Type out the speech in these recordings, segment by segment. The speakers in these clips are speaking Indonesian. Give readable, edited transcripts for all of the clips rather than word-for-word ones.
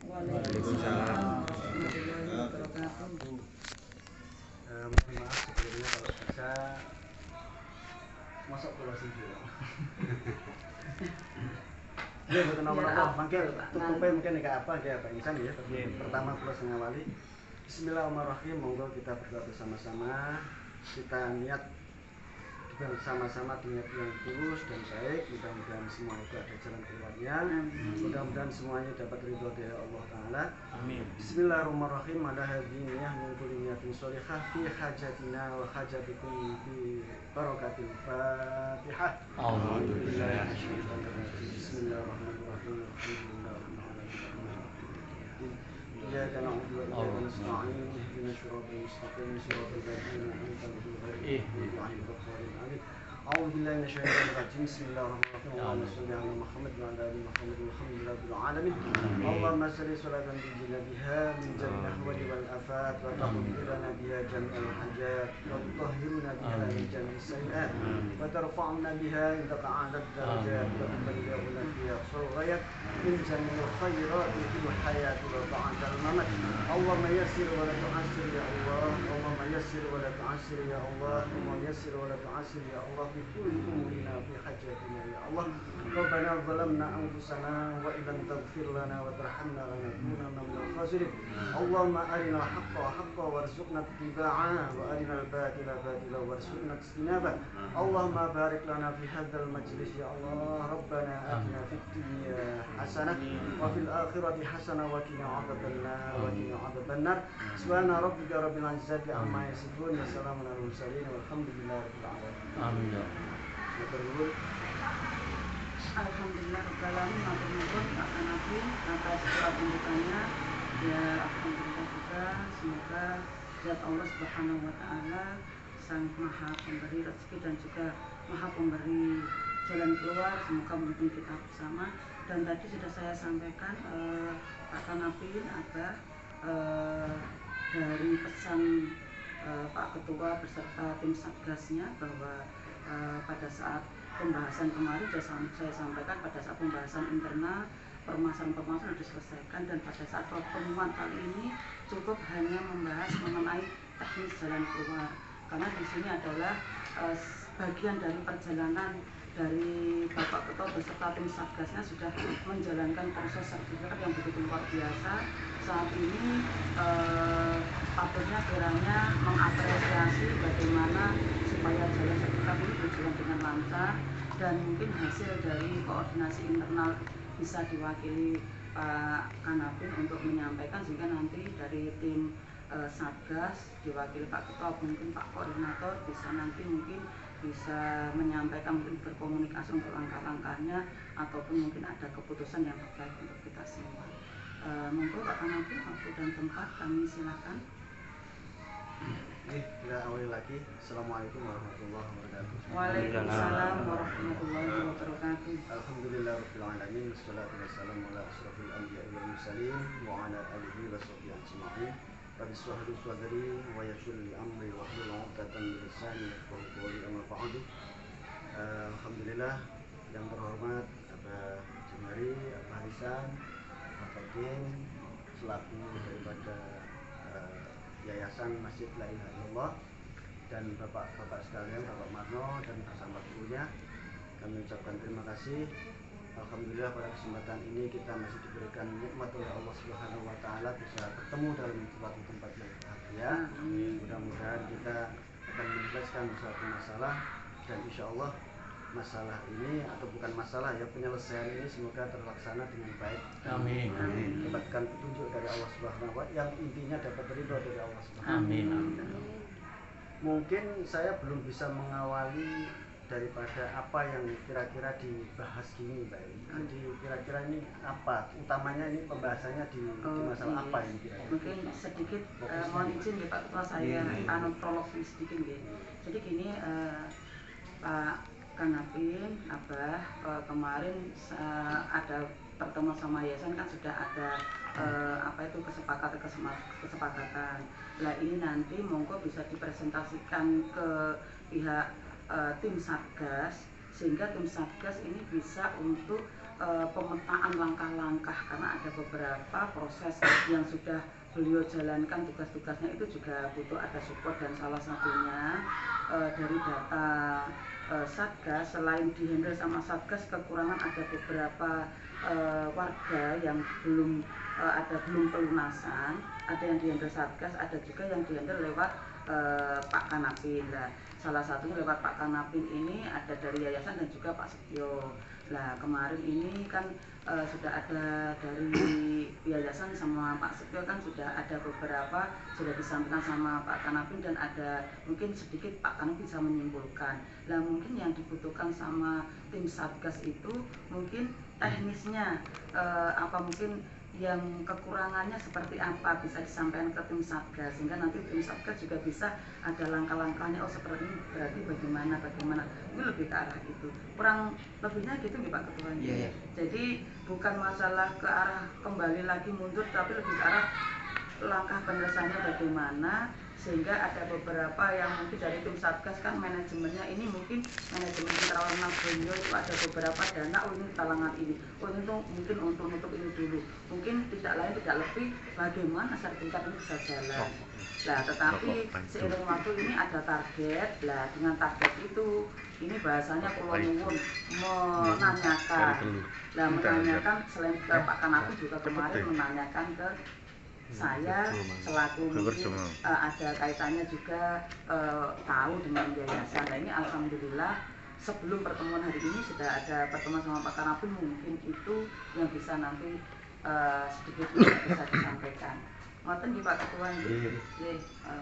Waalaikumsalam warahmatullahi wabarakatuh. Mohon maaf sebelumnya kalau bisa masuk pulau sendiri. Ya, betul nomor apa? Mungkin tutupnya mungkin enggak apa ya Pak Isan ya. Pertama pulau ngawali. Bismillahirrahmanirrahim. Monggo kita berdoa bersama-sama. Kita niat bersama-sama niat yang tulus dan baik. Mudah-mudahan semua itu ada jalan keluarnya. Mudah-mudahan semuanya dapat ridho dari Allah Taala. Amin. Bismillahirrahmanirrahim. Ala hadiniyah min kulli niyatin sholihah fi hajatina wa hajatikum bi barakatil Fatihah. Alhamdulillah. Bismillahirrahmanirrahim. إياك نعبد وإياك نستعين اهدنا الصراط المستقيم صراط الذين أنعمت عليهم غير المغضوب عليهم. أعوذ بالله من الشيطان الرجيم. بسم الله الرحمن الرحيم. اللهم صل على محمد وعلى آل محمد والحمد لله رب العالمين. اللهم صل صلاة تنجينا بها من جميع الأهوال والآفات وتقضي لنا بها جميع الحاجات وتطهرنا بها من جميع السيئات وترفعنا بها عندك أعلى الدرجات وتبلغنا بها أقصى الغايات من جميع الخيرات في الحياة وبعد الممات. اللهم يسر ولا تعسر يا الله. اللهم يسر ولا تعسر يا الله. اللهم يسر ولا تعسر يا الله في كل أمورنا في حاجاتنا يا الله. ربنا ظلمنا أنفسنا وإن لم تغفر لنا وترحمنا لنكونن من الخاسرين. اللهم أرنا الحق حقا وارزقنا اتباعه وأرنا الباطل باطلا وارزقنا اجتنابه. اللهم بارك لنا في هذا المجلس يا الله. ربنا آتنا في الدنيا حسنة وفي الآخرة حسنة وقنا عذاب النار وقنا عذاب النار. سبحان ربك رب العزة عما يصفون وسلام على المرسلين والحمد لله رب العالمين. Amin. Alhamdulillah Rabbil Alamin. Matur Pak Nabi atas surat pembukanya. Ya alhamdulillah juga semoga zat Allah Subhanahu wa taala Sang Maha Pemberi rezeki dan juga Maha Pemberi jalan keluar, semoga mungkin kita bersama. Dan tadi sudah saya sampaikan Pak Kanapin Abah dari pesan Pak Ketua beserta tim Satgasnya bahwa pada saat pembahasan kemarin saya sampaikan pada saat pembahasan internal permasalahan-permasalahan sudah diselesaikan, dan pada saat pertemuan kali ini cukup hanya membahas mengenai teknis jalan keluar, karena di sini adalah bagian dari perjalanan dari Bapak Ketua beserta tim Satgasnya sudah menjalankan proses sertifikat yang begitu luar biasa. Saat ini patutnya kiranya mengapresiasi bagaimana supaya jalan sertifikat ini berjalan dengan lancar, dan mungkin hasil dari koordinasi internal bisa diwakili Pak Kanapin untuk menyampaikan, sehingga nanti dari tim Satgas diwakili Pak Ketua, mungkin Pak Koordinator bisa nanti mungkin bisa menyampaikan, mungkin berkomunikasi untuk langkah-langkahnya ataupun mungkin ada keputusan yang terbaik untuk kita semua. Monggo Pak Kanapin, waktu dan tempat kami silakan. Kita awali lagi. Assalamualaikum warahmatullahi wabarakatuh. Waalaikumsalam warahmatullahi wabarakatuh. Alhamdulillah rabbil alamin. Wassalatu wassalamu ala asyrafil anbiya'i wal mursalin wa ala alihi wa sahbihi ajma'in. Rabbi shrah li sadri wa yassir li amri wahlul 'uqdatam min lisani yafqahu qawli. Amma ba'du. Alhamdulillah, yang terhormat Abah Jumari, Abah Harisan, Bapak Din selaku daripada Yayasan Masjid La Ilaha Illallah, dan bapak-bapak sekalian, Bapak Marno dan bersama gurunya, kami ucapkan terima kasih. Alhamdulillah pada kesempatan ini kita masih diberikan nikmat oleh Allah Subhanahu wa taala bisa bertemu dalam suatu tempat yang bahagia. Mudah-mudahan kita akan menyelesaikan suatu masalah, dan insya Allah masalah ini, atau bukan masalah ya, penyelesaian ini semoga terlaksana dengan baik. Amin. Mendapatkan petunjuk dari Allah Subhanahu wa taala, yang intinya dapat ridho dari Allah Subhanahu wa taala. Mungkin saya belum bisa mengawali daripada apa yang kira-kira dibahas gini, Mbak. Jadi kira-kira ini apa utamanya, ini pembahasannya di masalah apa ini kira-kira? Mungkin sedikit mohon izin ya Pak Ketua, saya prolog sedikit ya. Jadi gini Pak Kanapin, Abah, kemarin ada pertemuan sama yayasan kan sudah ada kesepakatan. Lah ini nanti monggo bisa dipresentasikan ke pihak tim Satgas, sehingga tim Satgas ini bisa untuk pemetaan langkah-langkah, karena ada beberapa proses yang sudah beliau jalankan, tugas-tugasnya itu juga butuh ada support, dan salah satunya dari data Satgas, selain dihandle sama Satgas, kekurangan ada beberapa warga yang belum belum pelunasan, ada yang dihandle Satgas, ada juga yang dihandle lewat Pak Kanapin. Nah, salah satunya lewat Pak Kanapin ini ada dari yayasan dan juga Pak Setio. Nah, kemarin ini kan sudah ada dari yayasan sama Pak Setio, kan sudah ada beberapa sudah disampaikan sama Pak Kanapin, dan ada mungkin sedikit Pak Kanapin bisa menyimpulkan. Nah, mungkin yang dibutuhkan sama tim Satgas itu mungkin teknisnya apa, mungkin yang kekurangannya seperti apa bisa disampaikan ke tim Satgas, sehingga nanti tim Satgas juga bisa ada langkah-langkahnya, oh seperti ini berarti bagaimana, itu lebih ke arah itu, kurang lebihnya gitu nih Pak Ketua. Yeah. Jadi bukan masalah ke arah kembali lagi mundur, tapi lebih ke arah langkah penyelesaiannya bagaimana, sehingga ada beberapa yang mungkin dari tim Satgas kan manajemennya ini, mungkin manajemen Internal Beliau itu ada beberapa dana, oh ini talangan ini, oh ini tuh mungkin untuk ini dulu, mungkin tidak lain tidak lebih bagaimana sertifikat ini bisa jalan. Nah, tetapi seiring waktu ini ada target. Lah, dengan target itu ini bahasanya Pulau Nuwun menanyakan. Lah, menanyakan selain ke Pak Kanapin juga kemarin menanyakan ke saya selaku mungkin ada kaitannya juga tahu dengan yayasan. Nah, ini alhamdulillah sebelum pertemuan hari ini sudah ada pertemuan sama Pak Kanapin, mungkin itu yang bisa nanti sedikit bisa disampaikan. Ngoten nggih Pak Ketua nggih.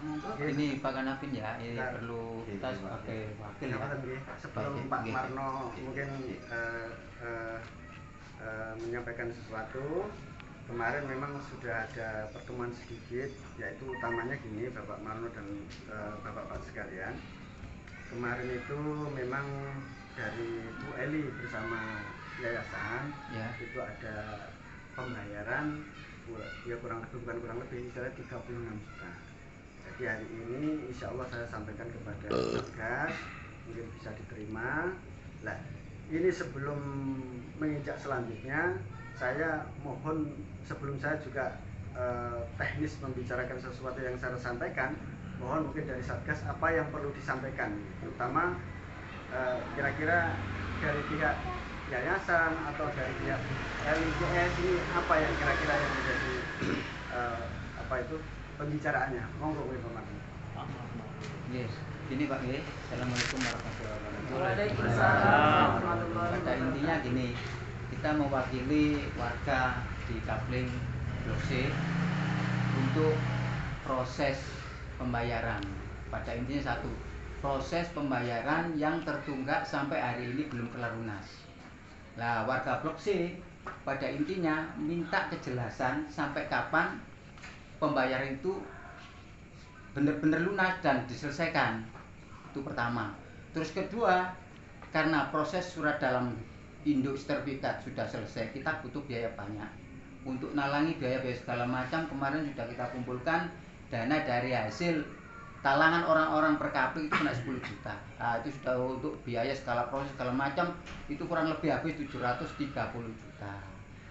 Monggo. Ini Pak Kanapin ya, ini perlu kita sebagai wakil ya. Sebelum Pak Marno mungkin menyampaikan sesuatu. Kemarin memang sudah ada pertemuan sedikit, yaitu utamanya gini Bapak Marno dan Bapak-Bapak sekalian. Kemarin itu memang dari Bu Eli bersama yayasan ya. Itu ada pembayaran ya kurang lebih misalnya 36 juta. Jadi hari ini insya Allah saya sampaikan kepada Satgas, mungkin bisa diterima. Nah, ini sebelum menginjak selanjutnya, saya mohon sebelum saya juga teknis membicarakan sesuatu yang saya sampaikan, mohon mungkin dari Satgas apa yang perlu disampaikan, terutama kira-kira dari pihak yayasan atau dari pihak LIJS ini apa yang kira-kira yang menjadi pembicaraannya. Monggo Pak Marno. Yes. Gini Pak Nggih. Assalamualaikum warahmatullahi wabarakatuh. Waalaikumsalam. Pada intinya gini, kita mewakili warga di Kapling Blok C untuk proses pembayaran. Pada intinya satu, proses pembayaran yang tertunggak sampai hari ini belum kelar lunas. Nah, warga Blok C pada intinya minta kejelasan sampai kapan pembayaran itu benar-benar lunas dan diselesaikan. Itu pertama. Terus kedua, karena proses surat dalam induk sertifikat sudah selesai, kita butuh biaya banyak. Untuk nalangi biaya-biaya segala macam, kemarin sudah kita kumpulkan dana dari hasil talangan orang-orang per Kapling itu kena 10 juta. Nah, itu sudah untuk biaya segala proses segala macam itu kurang lebih habis 730 juta.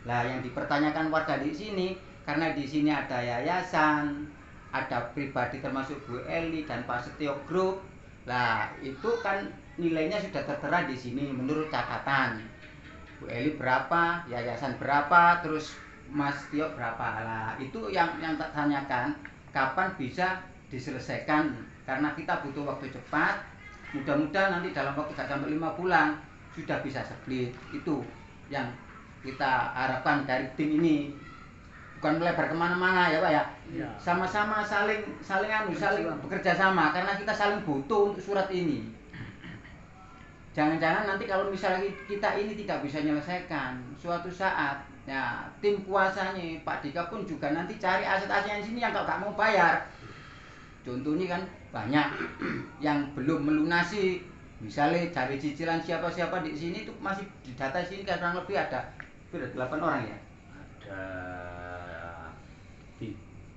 Nah, yang dipertanyakan warga di sini, karena di sini ada yayasan, ada pribadi termasuk Bu Eli dan Pak Setio Group. Nah, itu kan nilainya sudah tertera di sini menurut catatan. Bu Eli berapa, yayasan berapa, terus Mas Setio berapa. Lah, itu yang tak tanyakan, kapan bisa diselesaikan, karena kita butuh waktu cepat. Mudah-mudahan nanti dalam waktu gak sampai 5 bulan sudah bisa split. Itu yang kita harapkan dari tim ini, bukan melebar kemana-mana ya Pak ya. Sama-sama saling bekerja sama, karena kita saling butuh untuk surat ini. Jangan-jangan nanti kalau misalnya kita ini tidak bisa menyelesaikan suatu saat, ya tim kuasanya Pak Dika pun juga nanti cari aset-asetnya di sini yang gak mau bayar. Contohnya kan banyak yang belum melunasi, misalnya cari cicilan siapa-siapa di sini itu masih di data sini kan kurang lebih ada 8 orang ya. Ada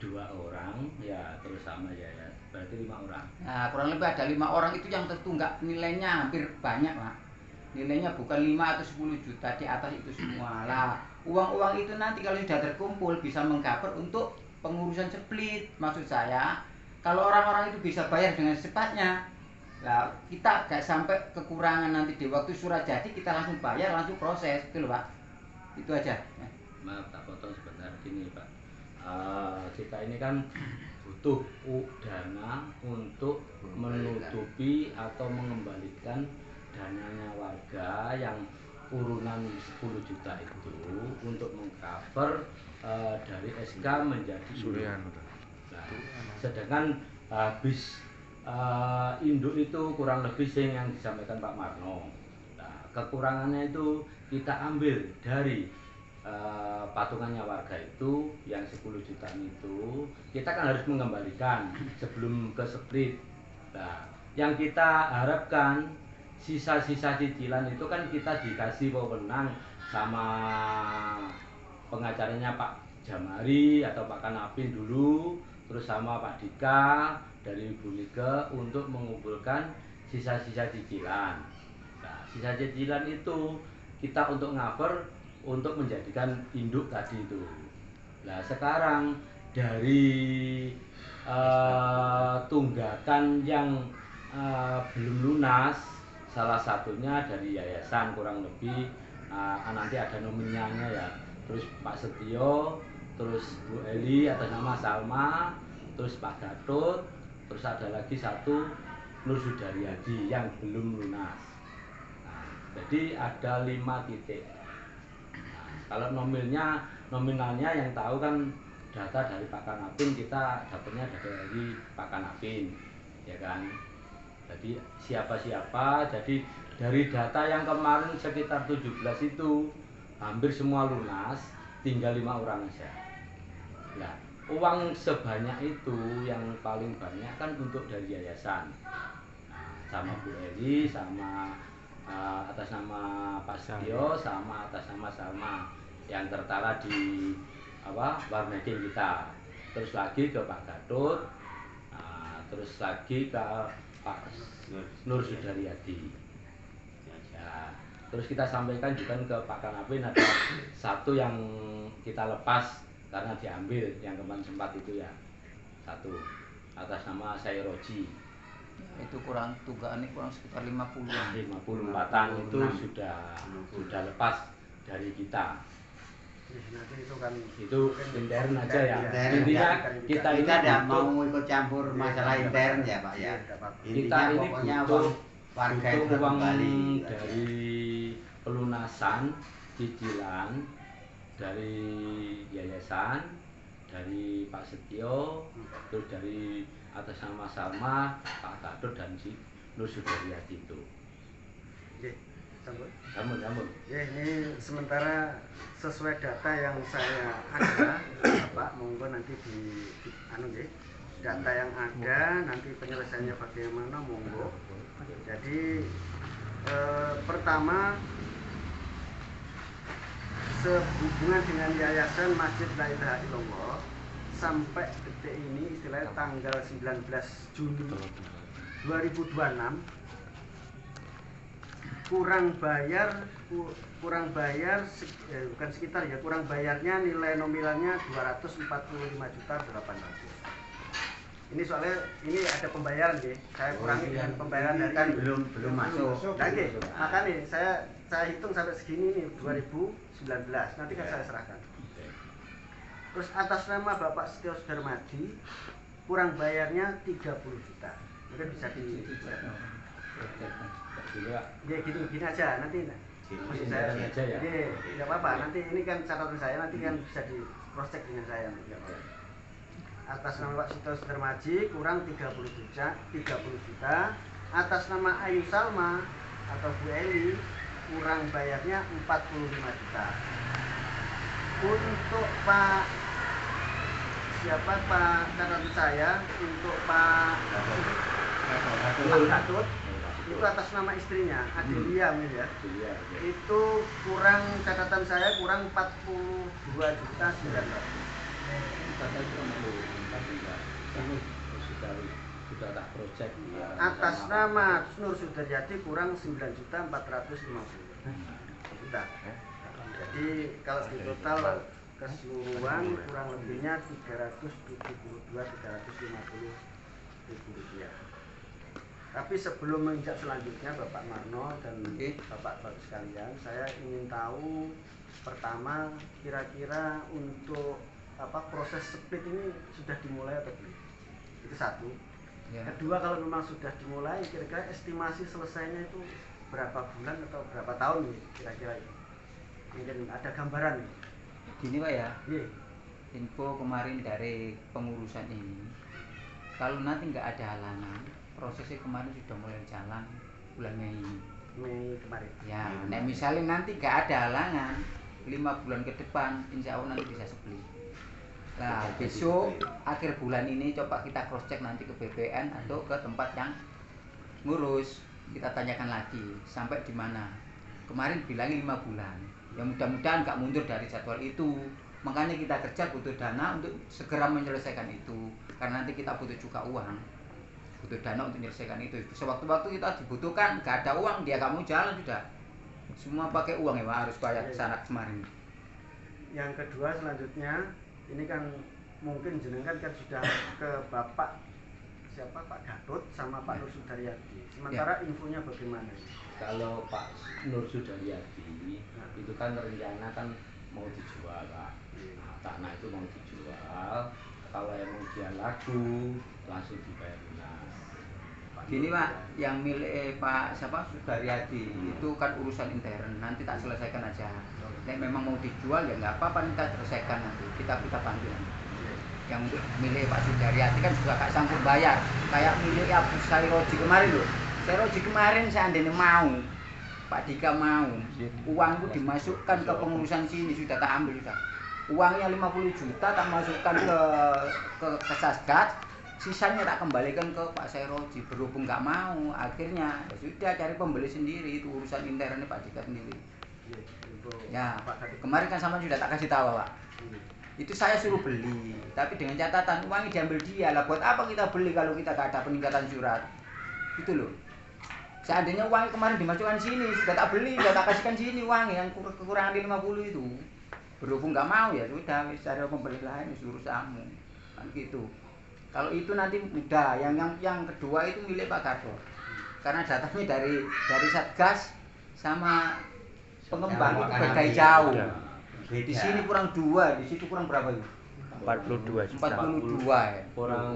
2 orang ya, terus sama ya berarti 5 orang. Nah, kurang lebih ada 5 orang itu yang tertunggak nilainya hampir banyak Pak. nilainya bukan 5 atau 10 juta, di atas itu semua. Lah, uang-uang itu nanti kalau sudah terkumpul bisa mengcover untuk pengurusan split. Maksud saya, kalau orang-orang itu bisa bayar dengan secepatnya, lah kita gak sampai kekurangan nanti di waktu surat jadi kita langsung bayar, langsung proses, gitu loh Pak. Itu aja. Maaf tak potong sebentar, gini Pak. Kita ini kan butuh dana untuk menutupi atau mengembalikan dananya warga yang urunan 10 juta itu untuk mengcover dari SK menjadi induk. Nah, sedangkan habis induk itu kurang lebih yang disampaikan Pak Marno. Nah, kekurangannya itu kita ambil dari patungannya warga itu yang 10 juta itu kita kan harus mengembalikan sebelum ke split. Nah, yang kita harapkan sisa-sisa cicilan itu kan kita dikasih wewenang sama pengacaranya Pak Jamari atau Pak Kanapin dulu, terus sama Pak Dika dari Bu Mega untuk mengumpulkan sisa-sisa cicilan. Nah, sisa cicilan itu kita untuk cover untuk menjadikan induk tadi itu. Nah, sekarang dari tunggakan yang belum lunas, salah satunya dari yayasan kurang lebih nanti ada nominalnya ya. Terus Pak Setio, terus Bu Eli atas nama Salma, terus Pak Gatot, terus ada lagi satu Nur Sudaryadi yang belum lunas. Nah, jadi ada 5 titik. Kalau nominalnya yang tahu kan data dari Pak Kanapin, kita dapatnya dari Pak Kanapin, ya kan. Jadi siapa-siapa, jadi dari data yang kemarin sekitar 17 itu hampir semua lunas, tinggal 5 orang saja. Nah, uang sebanyak itu yang paling banyak kan untuk dari yayasan, sama Bu Eli, sama atas nama Pak Setio, sama atas nama Salma yang tertara di warneging kita. Terus lagi ke Pak Gatot, terus lagi ke Pak Nur Sudaryadi. Ya, terus kita sampaikan juga ke Pak Kanapin ada satu yang kita lepas karena diambil yang kemarin sempat itu ya, satu atas nama Sayroji. Itu kurang tunggakan kurang sekitar 50-an. 54-an itu sudah lepas dari kita. Nanti itu kan Itu intern aja ya. Intern, Intinya ya. kita ini tidak butuh, mau ikut campur masalah intern ya Pak ya. kita Intinya ini pokoknya butuh warga itu uang kembali dari pelunasan cicilan dari yayasan, dari Pak Setio, terus dari atas nama Salma, Pak Gatot dan si Nur Sudaryadi itu. Oke, Sambung. ya ini sementara sesuai data yang saya ada, Pak, monggo nanti di data yang ada nanti penyelesaiannya bagaimana monggo. Jadi pertama sehubungan dengan Yayasan Masjid La Ilaha Illallah sampai detik ini istilahnya tanggal 19 Juni 2026 kurang bayar bukan sekitar ya, kurang bayarnya nilai nominalnya 245.800.000. Ini soalnya ini ada pembayaran ya, saya kurangi dengan pembayaran dari kan belum masuk. Lagi, makanya saya hitung sampai segini nih 2019, nanti kan saya serahkan. Terus atas nama Bapak Setio Sudarmadi kurang bayarnya 30 juta. Mungkin bisa di ya gini aja nanti masih saya aja ya. Tidak apa-apa, nanti ini kan catatan saya nanti kan bisa di cross check dengan saya nanti. Atas nama Pak Setio Sudarmadi kurang 30 juta. Atas nama Ayu Salma atau Bu Eli kurang bayarnya 45 juta. Untuk Pak catatan saya untuk Pak Gatot itu atas nama istrinya Adelia ya. Itu kurang, catatan saya kurang 42.900.000. sudah tak cross check. Atas nama Nur Sudaryati kurang 9.450. Sudah. Jadi kalau di total keseluruhan kurang lebihnya 350 ribu rupiah. Tapi sebelum menginjak selanjutnya Bapak Marno dan Bapak sekalian, saya ingin tahu pertama kira-kira untuk proses split ini sudah dimulai atau belum? Itu satu. Ya. Kedua, kalau memang sudah dimulai, kira-kira estimasi selesainya itu berapa bulan atau berapa tahun nih kira-kira itu? Mungkin ada gambaran nih. Gini Pak ya. Info kemarin dari pengurusan ini, kalau nanti nggak ada halangan, prosesnya kemarin sudah mulai jalan bulan Mei kemarin. Ya, nah misalnya nanti nggak ada halangan, 5 bulan ke depan, insya Allah nanti bisa split. Nah, besok akhir bulan ini coba kita cross check nanti ke BPN atau ke tempat yang ngurus. Kita tanyakan lagi sampai di mana. Kemarin bilang 5 bulan. Ya mudah-mudahan nggak mundur dari jadwal itu. Makanya kita kerja butuh dana untuk segera menyelesaikan itu. Karena nanti kita butuh juga uang. Butuh dana untuk menyelesaikan itu. Sewaktu-waktu kita dibutuhkan, nggak ada uang, dia nggak mau jalan sudah. Semua pakai uang ya Pak, harus bayar kesana kemarin. Yang kedua selanjutnya, ini kan mungkin jenengan kan sudah ke Bapak siapa Pak Gatot sama Pak Nur Sudaryati. Sementara infonya bagaimana? Kalau Pak Nur Sudaryati itu kan rencana kan mau dijual Pak. Tanah itu mau dijual. Kalau emang dia laku langsung dibayar lunas. Gini Pak, yang milik Pak Sudaryati itu kan urusan intern. Nanti tak selesaikan aja. Nek memang mau dijual ya nggak apa-apa, kita selesaikan nanti, kita bantu nanti. Yang untuk milik Pak Sudaryati kan juga gak sanggup bayar, kayak milik Abu Sairoji kemarin loh. Sairoji kemarin seandainya mau, Pak Dika mau, uangku dimasukkan ke pengurusan sini sudah tak ambil sudah. Uangnya 50 juta tak masukkan ke Satgas, sisanya tak kembalikan ke Pak Sairoji. Berhubung nggak mau, akhirnya ya sudah cari pembeli sendiri, itu urusan internnya Pak Dika sendiri. Ya, kemarin kan sama sudah tak kasih tahu Pak. Itu saya suruh beli, tapi dengan catatan uangnya diambil dia lah. Buat apa kita beli kalau kita gak ada peningkatan surat? Itu loh. Seandainya uangnya kemarin dimasukkan sini, sudah tak beli, sudah tak kasihkan sini uang yang kekurangan 50 itu. Berhubung nggak mau ya sudah, cari pembeli lain suruh kamu. Kan gitu. Kalau itu nanti mudah. Yang kedua itu milik Pak Gatot. Karena datanya dari Satgas sama pengembang itu beda jauh. Di sini kurang 2, di situ kurang berapa itu? 42 juta. 42 ya. Kurang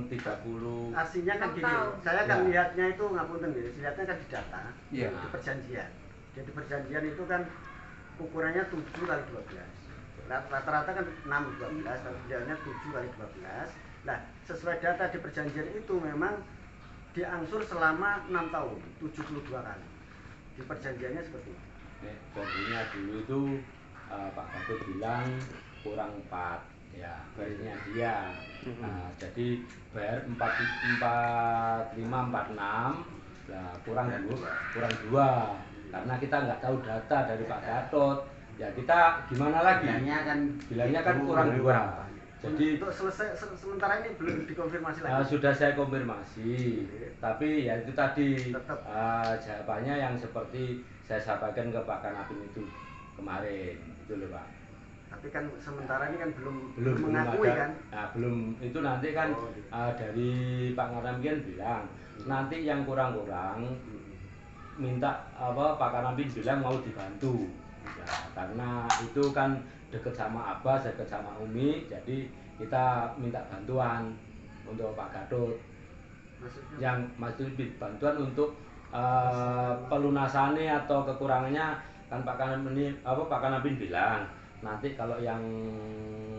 30. Artinya kan gini, saya kan lihatnya itu ngapunten gitu. Lihatnya kan di data, di perjanjian. Jadi perjanjian itu kan ukurannya 7 kali 12. Rata-rata kan 6 12, tapi idealnya 7 kali 12. Nah, sesuai data di perjanjian itu memang diangsur selama 6 tahun, 72 kali. Di perjanjiannya seperti itu. Janjinya dulu itu Pak Gatot bilang kurang 4 ya, bayarnya dia. Nah, jadi bayar 45 46 nah, kurang 2 karena kita nggak tahu data dari Pak Gatot ya, kita gimana lagi bilangnya kan kurang 2. Jadi untuk selesai sementara ini belum dikonfirmasi lagi. Sudah saya konfirmasi, tapi ya itu tadi jawabannya yang seperti saya sampaikan ke Pak Kanapin itu kemarin, itu loh Pak. Tapi kan sementara ini kan belum ada, mengakui kan? Nah, belum itu nanti kan gitu. Dari Pak Kanapin bilang nanti yang kurang-kurang minta Pak Kanapin bilang mau dibantu, ya, karena itu kan dekat sama Abbas, dekat sama Umi, jadi kita minta bantuan untuk Pak Gatot. Yang maksudnya bantuan untuk pelunasannya atau kekurangannya kan Pak Kanapin bilang nanti kalau yang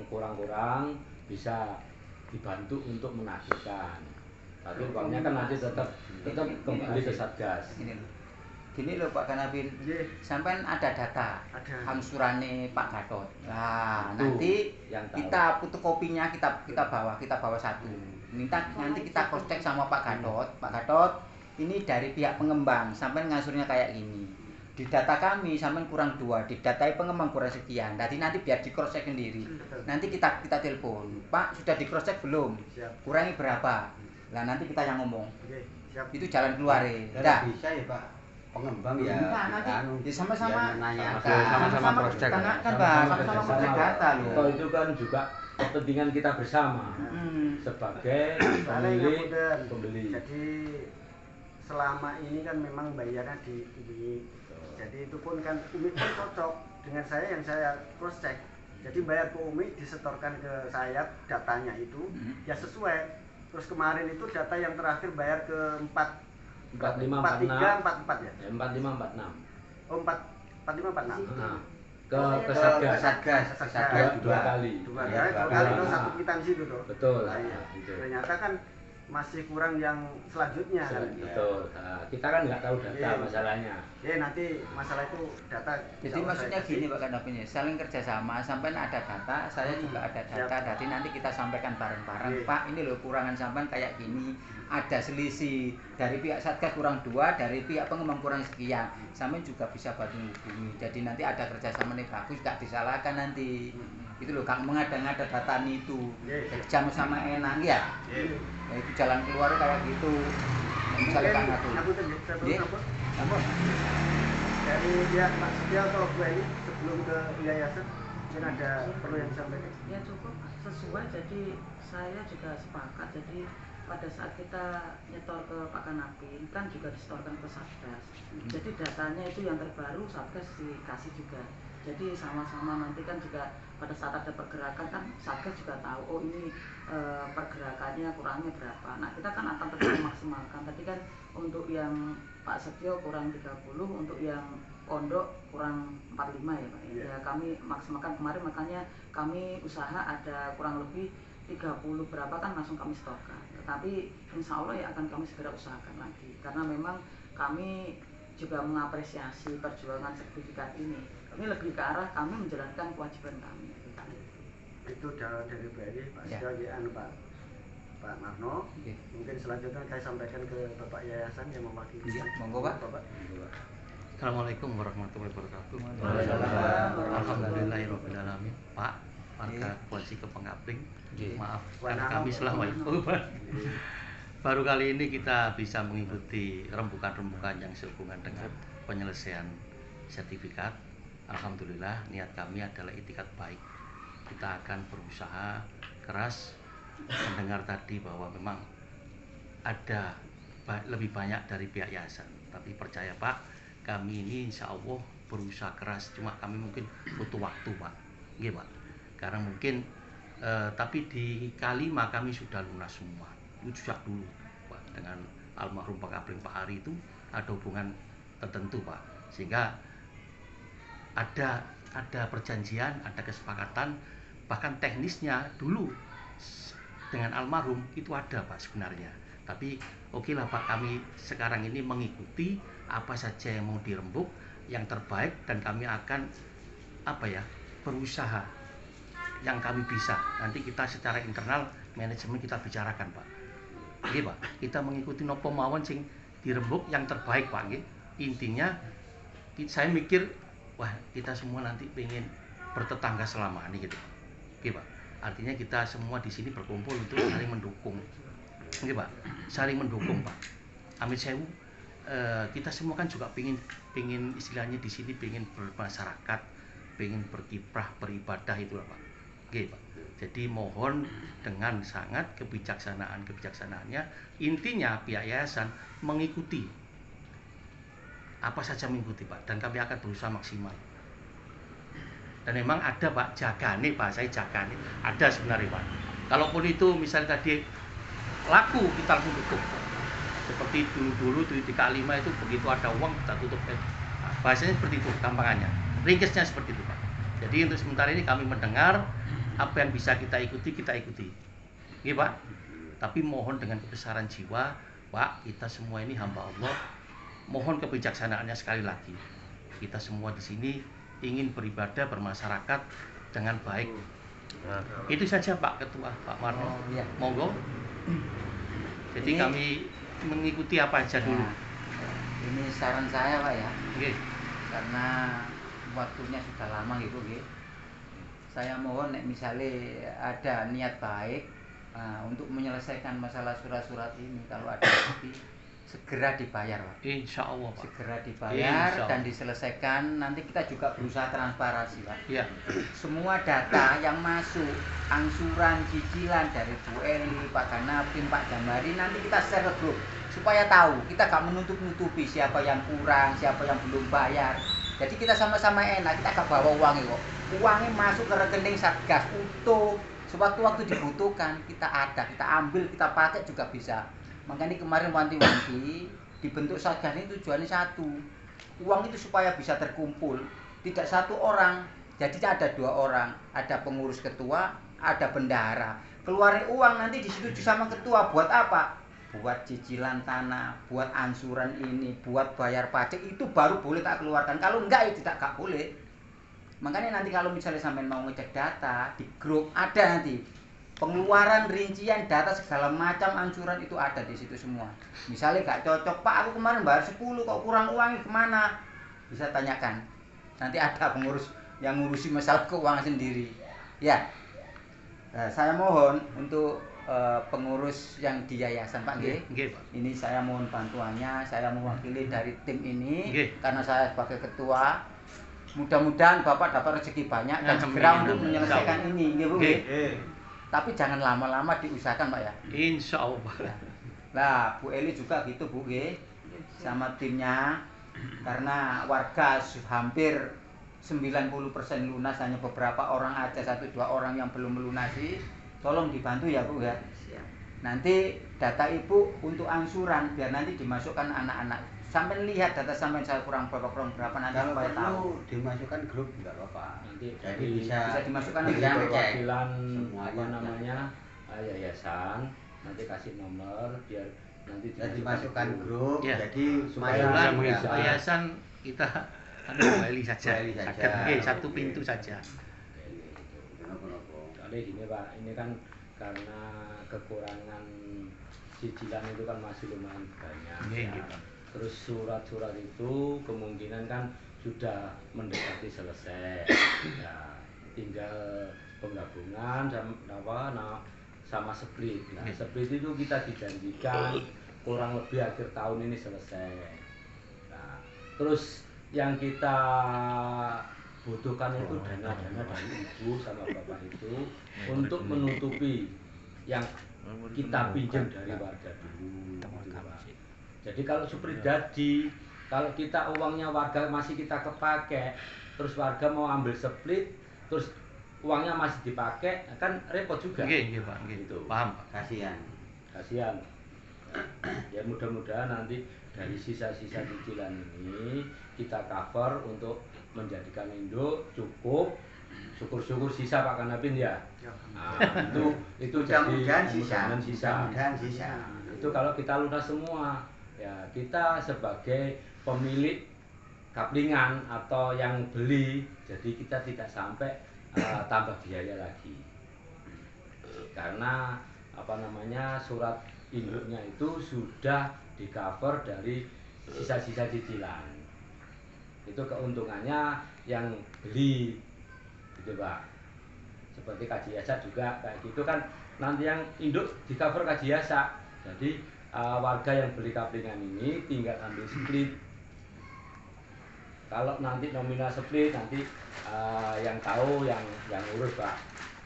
kurang-kurang bisa dibantu untuk menagihkan. Tapi uangnya kan nanti tetap kembali ke Satgas. Gini loh Pak Kanapin, sampai ada data angsurannya Pak Gatot. Nah, nanti kita fotokopinya kita bawa satu. Nanti kita cross check sama Pak Gatot. Pak Gatot, ini dari pihak pengembang sampai ngasurnya kayak gini. Di data kami sampai kurang 2, di data pengembang kurang sekian. Nanti biar di cross check sendiri. Nanti kita telepon, Pak sudah di cross check belum? Kurangi berapa? Lah nanti kita yang ngomong. Oke, siap. Itu jalan keluar ya. Tidak bisa ya Pak. Pengembang ya. Nah, nanti ya sama-sama menanyakan. sama-sama cross-check. Tanyakan Pak, sama-sama cross-check data loh. Toh itu kan juga kepentingan kita bersama sebagai pembeli. Jadi selama ini kan memang bayarnya di UMI. Jadi itu pun kan UMI pun cocok dengan saya yang saya cross check. Jadi bayar ke UMI disetorkan ke saya datanya itu ya sesuai. Terus kemarin itu data yang terakhir bayar ke 4546 4344 ya. 4546. Oh 4546. Nah, ke Satgas. Dua kali. Dua kali itu satu kwitansi itu tuh. Betul. Nah, iya. Itu. Ternyata kan masih kurang yang selanjutnya kan. Betul. Nah, kita kan nggak tahu data masalahnya. Ya nanti masalah itu data. Jadi maksudnya gini Pak Kanapinya, saling kerjasama, sampai ada data, saya juga ada data, jadi nanti kita sampaikan bareng-bareng. Pak, ini loh kurangan sampai kayak gini, ada selisih dari pihak Satgas kurang 2, dari pihak pengembang kurang sekian, sampai juga bisa bantu menghubungi. Jadi nanti ada kerjasama nih bagus, nggak disalahkan nanti. Itu loh, Kang mengada-ngada data itu, jam sama enak ya. Ya, itu jalan keluar kayak gitu. Misalnya Kang Namun dari pihak Pak Setia atau Bu Eni sebelum ke yayasan mungkin ada perlu yang disampaikan? Ya cukup sesuai, jadi saya juga sepakat. Jadi pada saat kita nyetor ke Pak Kanapi kan juga disetorkan ke Satgas. Jadi datanya itu yang terbaru Satgas dikasih juga. Jadi sama-sama nanti kan juga pada saat ada pergerakan kan Satgas juga tahu oh ini pergerakannya kurangnya berapa. Nah kita kan akan terus memaksimalkan. Tadi kan untuk yang Pak Setio kurang 30, untuk yang Pondok kurang 45 ya Pak. Ya kami maksimalkan kemarin, makanya kami usaha ada kurang lebih 30 berapa kan langsung kami setorkan. Tetapi insya Allah ya akan kami segera usahakan lagi. Karena memang kami juga mengapresiasi perjuangan sertifikat ini. Kami lebih ke arah kami menjalankan kewajiban kami. Itu dari BNI, Pak Setia, Pak Marno. Mungkin selanjutnya saya sampaikan ke Bapak Yayasan yang mewakili. Monggo Pak. Assalamualaikum warahmatullahi wabarakatuh. Alhamdulillahirabbil alamin. Pak, warga Koalisi Kepengapling. Maaf karena kami selama itu baru kali ini kita bisa mengikuti rembukan-rembukan yang sehubungan dengan penyelesaian sertifikat. Alhamdulillah niat kami adalah itikat baik. Kita akan berusaha keras mendengar tadi bahwa memang ada lebih banyak dari pihak yayasan. Tapi percaya Pak, kami ini insya Allah berusaha keras. Cuma kami mungkin butuh waktu Pak. Iya Pak. Karena mungkin tapi di K5 kami sudah lunas semua. Itu sejak dulu Pak. Dengan almarhum Pak Kapling Pak Hari itu ada hubungan tertentu Pak. Sehingga ada perjanjian, ada kesepakatan, bahkan teknisnya dulu dengan almarhum itu ada Pak sebenarnya. Tapi oke lah Pak, kami sekarang ini mengikuti apa saja yang mau dirembuk yang terbaik, dan kami akan berusaha yang kami bisa. Nanti kita secara internal manajemen kita bicarakan Pak. Iya Pak, kita mengikuti nopo mawon sing dirembuk yang terbaik Pak. Intinya saya mikir wah kita semua nanti pengen bertetangga selama ini gitu. Oke Pak. Artinya kita semua di sini berkumpul untuk saling mendukung. Oke Pak. Saling mendukung Pak. Amit sewu. Kita semua kan juga pengen istilahnya di sini pengen bermasyarakat, pengen berkiprah, beribadah itulah Pak. Oke Pak. Jadi mohon dengan sangat kebijaksanaannya, intinya pihak yayasan mengikuti apa saja mengikuti Pak, dan kami akan berusaha maksimal. Dan memang ada Pak jagane Pak, saya jagane ada sebenarnya Pak. Kalaupun itu misalnya tadi laku kita langsung tutup. Seperti dulu di K5 itu begitu ada uang kita tutup. Bahasanya seperti itu gampangannya. Ringkasnya seperti itu Pak. Jadi untuk sementara ini kami mendengar apa yang bisa kita ikuti. Iya Pak. Tapi mohon dengan kebesaran jiwa Pak, kita semua ini hamba Allah. Mohon kebijaksanaannya sekali lagi. Kita semua di sini ingin beribadah, bermasyarakat dengan baik. Itu saja Pak Ketua, Pak Marno. Iya. Monggo. Jadi kami mengikuti apa aja dulu. Ini saran saya Pak ya. Oke. Karena waktunya sudah lama gitu. Saya mohon misalnya ada niat baik Nah, untuk menyelesaikan masalah surat-surat ini kalau ada lebih segera dibayar, Pak. Insya Allah, Pak. Segera dibayar Insya dan Allah. diselesaikan. Nanti kita juga berusaha transparansi, Pak. Iya. Semua data yang masuk, angsuran, cicilan dari Bu Eli, Pak Ganapin, Pak Jamari, nanti kita share ke grup supaya tahu. Kita gak menutup-nutupi siapa yang kurang, siapa yang belum bayar. Jadi kita sama-sama enak, kita gak bawa uangnya kok. Uangnya masuk ke rekening Satgas utuh. Sewaktu-waktu dibutuhkan kita ada, kita ambil, kita pakai juga bisa. Makanya kemarin wanti-wanti dibentuk Satgas ini tujuannya satu. Uang itu supaya bisa terkumpul, tidak satu orang. Jadi ada 2 orang, ada pengurus ketua, ada bendahara. Keluarin uang nanti disetujui sama ketua buat apa? Buat cicilan tanah, buat angsuran ini, buat bayar pajak itu baru boleh tak keluarkan. Kalau enggak ya tidak boleh. Makanya nanti kalau misalnya sampai mau ngecek data di grup ada nanti pengeluaran rincian data segala macam angsuran itu ada di situ semua. Misalnya gak cocok, Pak aku kemarin bayar 10 kok kurang uangnya kemana? Bisa tanyakan. Nanti ada pengurus yang ngurusi masalah keuangan sendiri. Ya. Nah, saya mohon untuk pengurus yang di yayasan Pak Nggih. Nggih, Pak. Ini saya mohon bantuannya, saya mewakili dari tim ini Nggih. karena saya sebagai ketua. Mudah-mudahan Bapak dapat rezeki banyak dan Amin. segera untuk menyelesaikan ini, nggih Bu. Nggih. Tapi jangan lama-lama diusahakan Pak ya. Insya Allah, Pak. Nah, Bu Eli juga gitu Bu nggih. Sama timnya karena warga hampir 90% lunas, hanya beberapa orang aja 1-2 orang yang belum melunasi. Tolong dibantu ya Bu ya. Nanti data Ibu untuk angsuran biar nanti dimasukkan anak-anak. Sampai lihat data sampai saya kurang berapa nanti Kalau supaya tahu. perlu dimasukkan grup enggak apa-apa. Nanti Jadi Bisa dimasukkan nanti bisa ya, perwakilan semuanya apa namanya yayasan nanti kasih nomor biar nanti dan dimasukkan grup. Ya. Jadi Supaya Kebetulan semuanya bisa. yayasan kita Bu Eli saja. Bu Eli saja. Saged, nggih, satu pintu saja. Soalnya gini Pak, ini kan karena kekurangan cicilan itu kan masih lumayan banyak. Nggih, Ya. nggih, Pak. Terus surat-surat itu kemungkinan kan sudah mendekati selesai. Ya, tinggal penggabungan sama split. Nah, Nggih. split itu kita dijanjikan kurang lebih akhir tahun ini selesai. Nah, terus yang kita butuhkan itu dana-dana dari ibu sama bapak itu untuk menutupi yang kita pinjam dari warga dulu. Gitu, Pak. Jadi kalau split jadi, kalau kita uangnya warga masih kita kepake, terus warga mau ambil split, terus uangnya masih dipakai, kan repot juga. Nggih, nggih, Pak, nggih. Gitu. Paham, Pak. kasihan. Kasihan. Ya mudah-mudahan nanti dari sisa-sisa cicilan ini kita cover untuk menjadikan induk cukup. Syukur-syukur sisa Pak Kanapin ya. Nah, itu jadi Mudah-mudahan sisa. mudah-mudahan sisa. Mudah-mudahan sisa. Itu kalau kita lunas semua, ya kita sebagai pemilik kaplingan atau yang beli, jadi kita tidak sampai tambah biaya lagi. Karena apa namanya surat induknya itu sudah di cover dari sisa-sisa cicilan. Itu keuntungannya yang beli, gitu Pak. Seperti kaji jasa juga kayak gitu kan, nanti yang induk di cover kaji jasa. Jadi warga yang beli kaplingan ini tinggal ambil split. Kalau nanti nominal split nanti yang tahu yang urus Pak.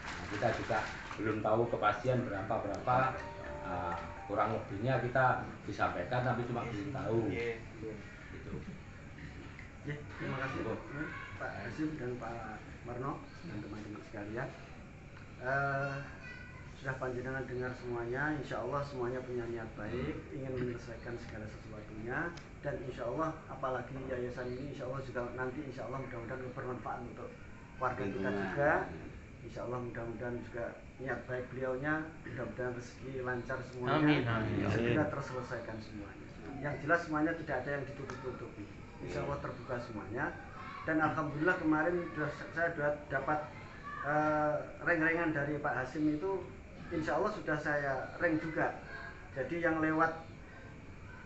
Nah, kita juga belum tahu kepastian berapa kurang lebihnya kita disampaikan tapi cuma belum tahu. Gitu. Ya, terima kasih Pak Hasim dan Pak Marno dan teman-teman sekalian. Sudah panjenengan dengar semuanya, insya Allah semuanya punya niat baik, ingin menyelesaikan segala sesuatunya, dan insya Allah apalagi yayasan ini insya Allah juga nanti insya Allah mudah-mudahan bermanfaat untuk warga kita juga. Insya Allah mudah-mudahan juga niat baik beliaunya, mudah-mudahan rezeki lancar semuanya, Amin, amin. segera terselesaikan semuanya. Yang jelas semuanya tidak ada yang ditutup-tutupi, insya Allah terbuka semuanya. Dan alhamdulillah kemarin saya sudah dapat reng-rengan dari Pak Hasim itu, insya Allah sudah saya reng juga. Jadi yang lewat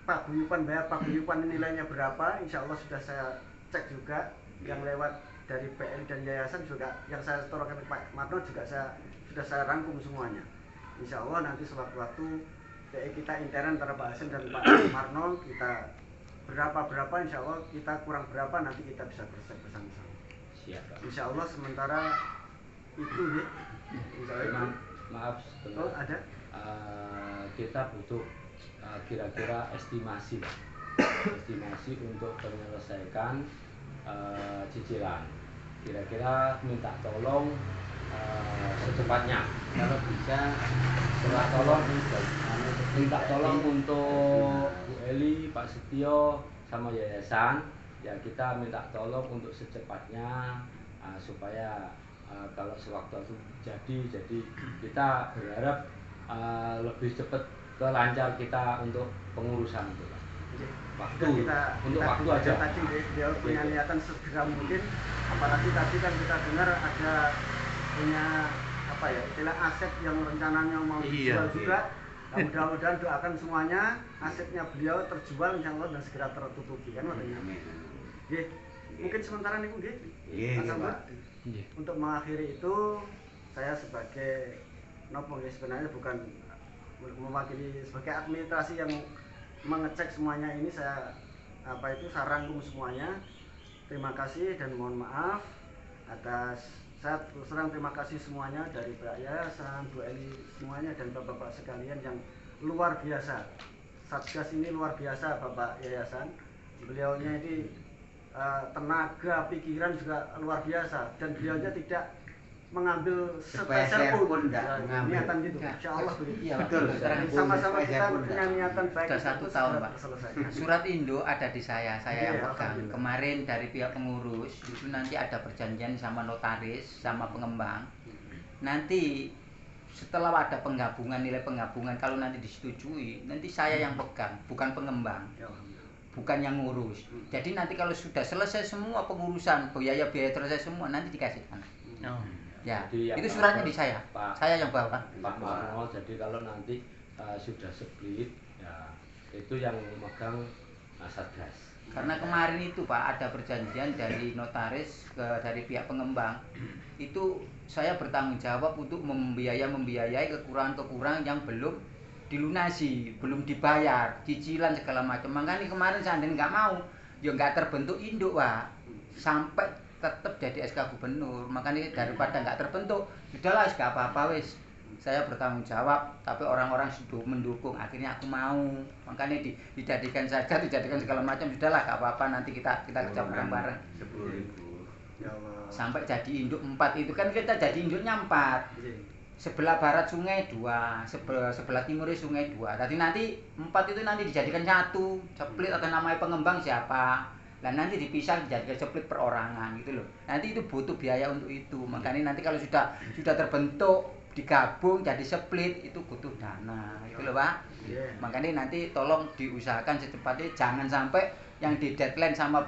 paguyuban, bayar paguyuban nilainya berapa, insya Allah sudah saya cek juga. Yang lewat dari PL dan yayasan juga, yang saya setorkan ke Pak Marno juga sudah saya rangkum semuanya. insya Allah nanti sewaktu-waktu kita intern antara Pak Hasim dan Pak Marno, kita berapa insya Allah, kita kurang berapa nanti kita bisa bersama-sama. Siap, Pak. Insya Allah sementara itu ya. Insya Allah. Maaf, Oh, ada? Kita butuh kira-kira estimasi, Pak. Estimasi untuk menyelesaikan cicilan. Kira-kira minta tolong secepatnya. Kalau bisa Minta tolong untuk Bu Eli, Pak Setio, sama yayasan. Ya kita minta tolong untuk secepatnya supaya kalau sewaktu-waktu jadi kita berharap lebih cepat lancar kita untuk pengurusan itu, Pak. Waktu untuk waktu aja. Tadi beliau punya niatan segera mungkin, apalagi tadi kan kita dengar ada punya apa ya, istilah aset yang rencananya mau dijual juga. Nah, mudah-mudahan doakan semuanya asetnya beliau terjual insya Allah dan segera tertutupi kan makanya. Mungkin sementara nih Pak. Untuk mengakhiri itu saya sebagai sebenarnya bukan mewakili, sebagai administrasi yang mengecek semuanya ini, saya rangkum semuanya. Terima kasih dan mohon maaf atas, saya terus terang terima kasih semuanya dari Pak Yayasan, Bu Eli semuanya dan Bapak-bapak sekalian yang luar biasa. Satgas ini luar biasa Bapak Yayasan. Beliaunya ini tenaga, pikiran juga luar biasa dan beliaunya tidak mengambil sepeser pun niatan gitu. Insyaallah begitu. Iya, betul. Sama-sama kita punya niatan baik. Sudah 1 tahun, Pak. Surat Indo ada di saya yang pegang. Alhamdulillah. Kemarin dari pihak pengurus itu nanti ada perjanjian sama notaris, sama pengembang. Nanti setelah ada penggabungan, nilai penggabungan, kalau nanti disetujui, nanti saya yang pegang, bukan pengembang. Bukan yang ngurus. Jadi nanti kalau sudah selesai semua pengurusan, biaya-biaya selesai semua, nanti dikasih tanah. Ya, Jadi itu suratnya di saya. Saya yang bawa. Pak Marno, jadi kalau nanti sudah split, ya itu yang memegang Satgas. Karena kemarin itu Pak ada perjanjian dari notaris dari pihak pengembang. Itu saya bertanggung jawab untuk membiayai kekurangan-kekurangan yang belum dilunasi, belum dibayar, cicilan segala macam. Makanya kemarin seandainya nggak mau, ya nggak terbentuk induk Pak. Sampai tetap jadi SK Gubernur. Makanya daripada nggak terbentuk, sudahlah nggak apa-apa wis. Saya bertanggung jawab, tapi orang-orang sudah mendukung. Akhirnya aku mau. Makanya dijadikan saja, dijadikan segala macam. Sudahlah nggak apa-apa, nanti kita kerja bareng-bareng. 10.000. Ya Allah. Sampai jadi induk 4 itu kan kita jadi induknya 4. Sebelah barat sungai 2, sebelah timurnya sungai 2. Tadi nanti 4 itu nanti dijadikan 1, split atau namanya pengembang siapa. Nah nanti dipisah dijadikan split perorangan gitu loh. Nanti itu butuh biaya untuk itu. Makanya nanti kalau sudah terbentuk digabung jadi split itu butuh dana gitu loh Pak. Makanya nanti tolong diusahakan secepatnya, jangan sampai yang di deadline sama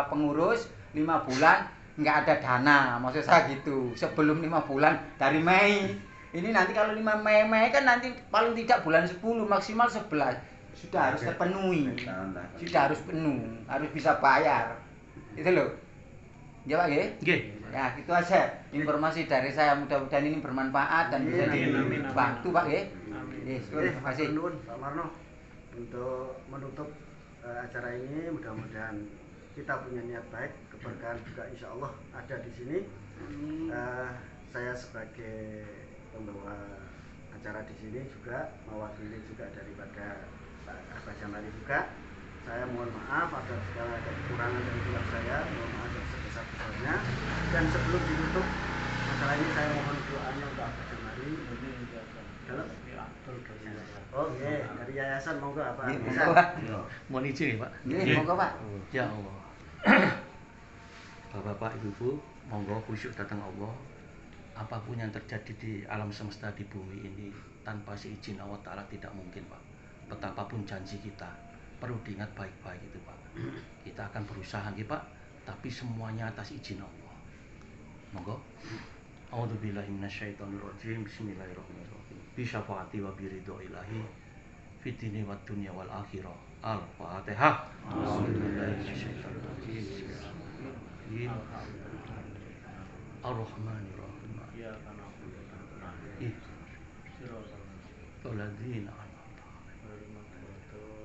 pengurus 5 bulan nggak ada dana, maksud saya gitu. Sebelum 5 bulan dari Mei. Ini nanti kalau 5 Mei kan nanti paling tidak bulan 10 maksimal 11 sudah harus terpenuhi. Sudah harus penuh, harus bisa bayar. Itu loh. Ya Pak nggih? Nggih. Ya, gitu aja informasi dari saya. Mudah-mudahan ini bermanfaat dan bisa dibantu Pak nggih. Terima kasih. Pak Marno untuk menutup acara ini, mudah-mudahan kita punya niat baik, keberkahan juga insya Allah ada di sini. Saya sebagai pembawa acara di sini juga mewakili juga daripada Pak Abbas Jamali juga. Saya mohon maaf atas segala kekurangan dari pihak saya, mohon maaf atas sebesar-besarnya. Dan sebelum ditutup masalah ini, saya mohon doanya untuk Abbas Jamali. Oh iya, dari yayasan monggo apa? Bisa. Mohon izin ya Pak. Nggih, monggo Pak. Ya Allah. Bapak-bapak, Ibu-ibu, monggo khusyuk datang Allah. Apapun yang terjadi di alam semesta di bumi ini tanpa seizin Allah Ta'ala tidak mungkin Pak. Betapapun janji kita, perlu diingat baik-baik itu Pak. Kita akan berusaha gitu Pak, tapi semuanya atas izin Allah. Monggo. A'udzubillahi minasyaitonirrajim. Bismillahirrahmanirrahim. Bi syafaati wa bi ridho ilahi fid dini wad dunya wal akhirah. Al-Fatihah. A'udzubillahi minasyaitonirrajim. Bismillahirrahmanirrahim. Ar-Rahmanirrahim. الذين أنعمت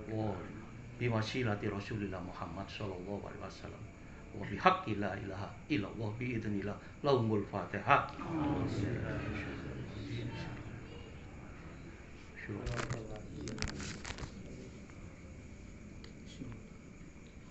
عليهم وبوسيلة رسول الله محمد صلى الله عليه وسلم وبحق لا إله إلا الله بإذن الله لهم الفاتحة.